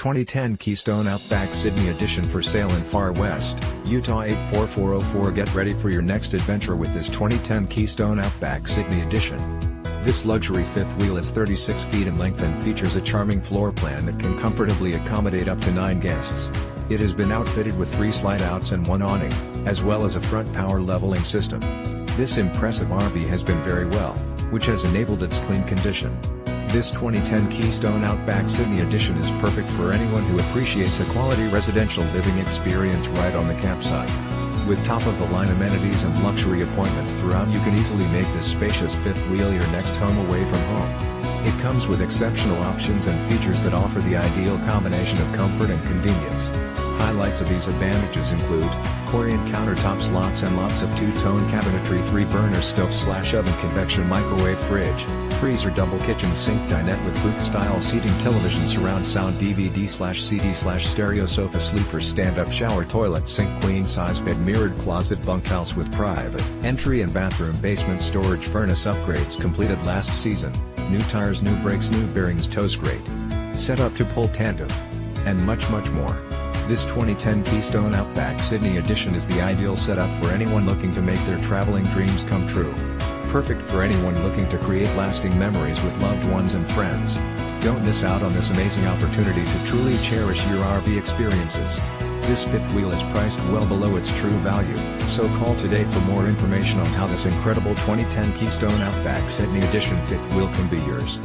2010 Keystone Outback Sydney Edition for sale in Far West, Utah 84404. Get ready for your next adventure with this 2010 Keystone Outback Sydney Edition. This luxury fifth wheel is 36 feet in length and features a charming floor plan that can comfortably accommodate up to 9 guests. It has been outfitted with 3 slide-outs and 1 awning, as well as a front power leveling system. This impressive RV has been very well, which has enabled its clean condition. This 2010 Keystone Outback Sydney Edition is perfect for anyone who appreciates a quality residential living experience right on the campsite. With top-of-the-line amenities and luxury appointments throughout, you can easily make this spacious fifth wheel your next home away from home. It comes with exceptional options and features that offer the ideal combination of comfort and convenience. Highlights of these advantages include Corian countertops, lots and lots of 2-tone CabinetryThree burner stove/OvenConvection MicrowaveFridge, FreezerDouble kitchen sink, dinette with booth-style seating, TelevisionSurround, SoundDVD/CD/StereoSofa, sleeper stand-up ShowerToiletSink, queen-size BedMirrored closet, bunkhouse with private entry and bathroom, basement storage, furnace upgrades completed last season, new tires, new brakes, new Barings, tows grate, set up to pull tandem, and much more. This 2010 Keystone Outback Sydney Edition is the ideal setup for anyone looking to make their traveling dreams come true. Perfect for anyone looking to create lasting memories with loved ones and friends. Don't miss out on this amazing opportunity to truly cherish your RV experiences. This fifth wheel is priced well below its true value, so call today for more information on how this incredible 2010 Keystone Outback Sydney Edition fifth wheel can be yours.